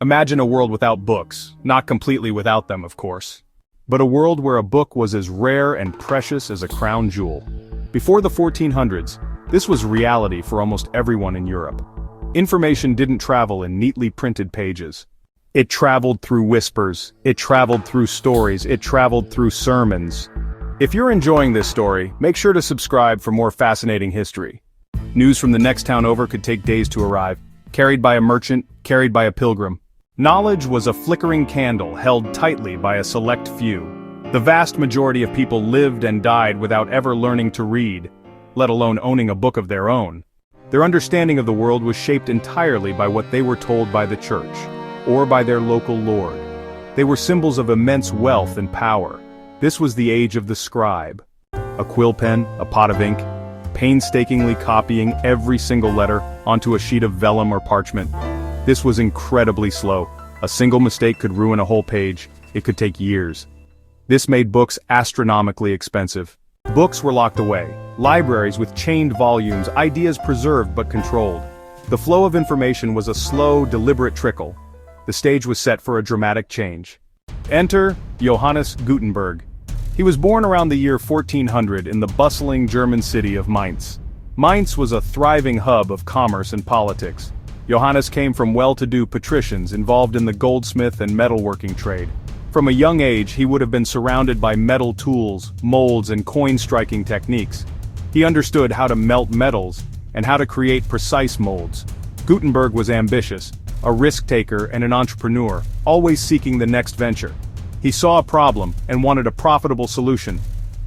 Imagine a world without books, not completely without them, of course. But a world where a book was as rare and precious as a crown jewel. Before the 1400s, this was reality for almost everyone in Europe. Information didn't travel in neatly printed pages. It traveled through whispers, it traveled through stories, it traveled through sermons. If you're enjoying this story, make sure to subscribe for more fascinating history. News from the next town over could take days to arrive, carried by a merchant, carried by a pilgrim. Knowledge was a flickering candle held tightly by a select few. The vast majority of people lived and died without ever learning to read, let alone owning a book of their own. Their understanding of the world was shaped entirely by what they were told by the church, or by their local lord. They were symbols of immense wealth and power. This was the age of the scribe. A quill pen, a pot of ink, painstakingly copying every single letter onto a sheet of vellum or parchment. This was incredibly slow. A single mistake could ruin a whole page. It could take years. This made books astronomically expensive. Books were locked away. Libraries with chained volumes, ideas preserved but controlled. The flow of information was a slow, deliberate trickle. The stage was set for a dramatic change. Enter Johannes Gutenberg. He was born around the year 1400 in the bustling German city of Mainz. Mainz was a thriving hub of commerce and politics. Johannes came from well-to-do patricians involved in the goldsmith and metalworking trade. From a young age, he would have been surrounded by metal tools, molds, and coin-striking techniques. He understood how to melt metals and how to create precise molds. Gutenberg was ambitious, a risk-taker and an entrepreneur, always seeking the next venture. He saw a problem and wanted a profitable solution.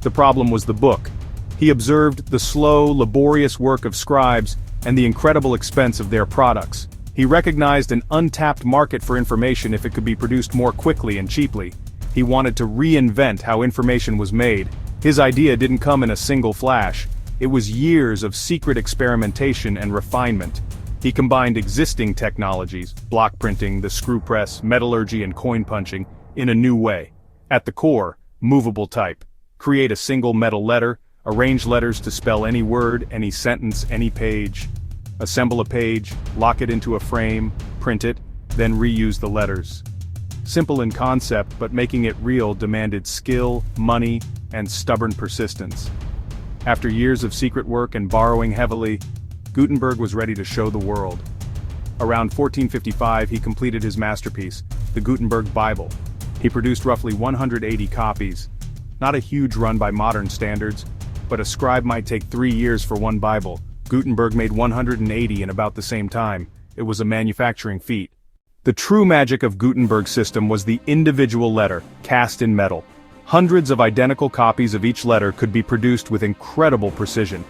The problem was the book. He observed the slow, laborious work of scribes and the incredible expense of their products. He recognized an untapped market for information if it could be produced more quickly and cheaply. He wanted to reinvent how information was made. His idea didn't come in a single flash. It was years of secret experimentation and refinement. He combined existing technologies, block printing, the screw press, metallurgy, and coin punching, in a new way. At the core, movable type. Create a single metal letter, arrange letters to spell any word, any sentence, any page. Assemble a page, lock it into a frame, print it, then reuse the letters. Simple in concept, but making it real demanded skill, money, and stubborn persistence. After years of secret work and borrowing heavily, Gutenberg was ready to show the world. Around 1455 he completed his masterpiece, the Gutenberg Bible. He produced roughly 180 copies. Not a huge run by modern standards, but a scribe might take 3 years for one Bible. Gutenberg made 180 in about the same time. It was a manufacturing feat. The true magic of Gutenberg's system was the individual letter, cast in metal. Hundreds of identical copies of each letter could be produced with incredible precision.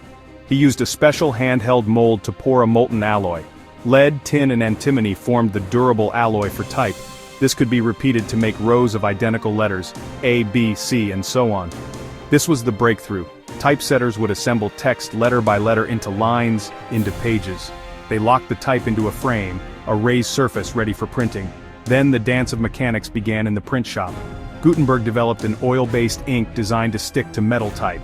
He used a special handheld mold to pour a molten alloy. Lead, tin, and antimony formed the durable alloy for type. This could be repeated to make rows of identical letters, A, B, C, and so on. This was the breakthrough. Typesetters would assemble text letter by letter into lines, into pages. They locked the type into a frame, a raised surface ready for printing. Then the dance of mechanics began in the print shop. Gutenberg developed an oil-based ink designed to stick to metal type.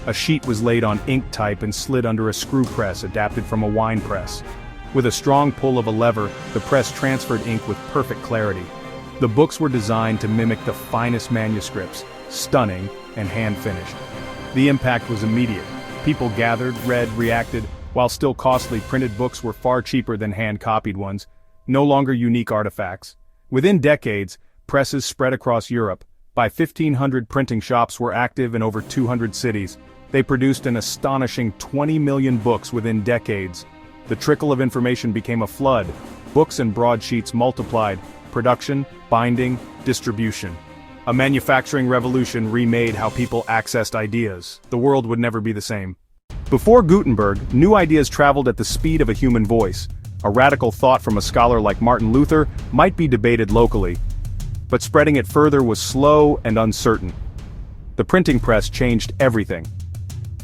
A sheet was laid on ink type and slid under a screw press adapted from a wine press. With a strong pull of a lever, the press transferred ink with perfect clarity. The books were designed to mimic the finest manuscripts, stunning and hand-finished. The impact was immediate. People gathered, read, reacted. While still costly, printed books were far cheaper than hand-copied ones, no longer unique artifacts. Within decades, presses spread across Europe. By 1500 printing shops were active in over 200 cities. They produced an astonishing 20 million books within decades. The trickle of information became a flood. Books and broadsheets multiplied. Production, binding, distribution. A manufacturing revolution remade how people accessed ideas. The world would never be the same. Before Gutenberg, new ideas traveled at the speed of a human voice. A radical thought from a scholar like Martin Luther might be debated locally, but spreading it further was slow and uncertain. The printing press changed everything.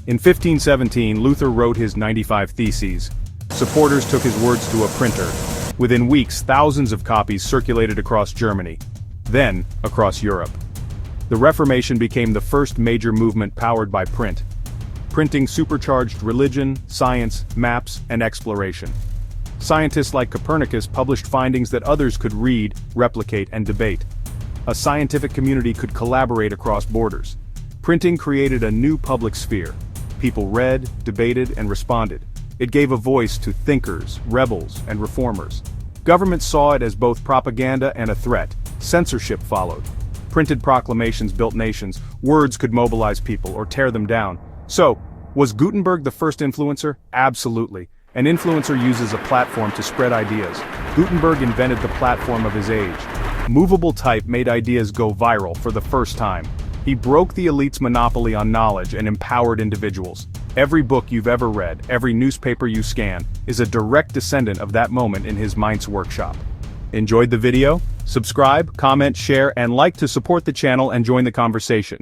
In 1517, Luther wrote his 95 Theses. Supporters took his words to a printer. Within weeks, thousands of copies circulated across Germany, then across Europe. The Reformation became the first major movement powered by print. Printing supercharged religion, science, maps, and exploration. Scientists like Copernicus published findings that others could read, replicate, and debate. A scientific community could collaborate across borders. Printing created a new public sphere. People read, debated, and responded. It gave a voice to thinkers, rebels, and reformers. Governments saw it as both propaganda and a threat. Censorship followed. Printed proclamations built nations. Words could mobilize people or tear them down. So, was Gutenberg the first influencer? Absolutely. An influencer uses a platform to spread ideas. Gutenberg invented the platform of his age. Movable type made ideas go viral for the first time. He broke the elite's monopoly on knowledge and empowered individuals. Every book you've ever read, every newspaper you scan, is a direct descendant of that moment in his Mainz workshop. Enjoyed the video? Subscribe, comment, share, and like to support the channel and join the conversation.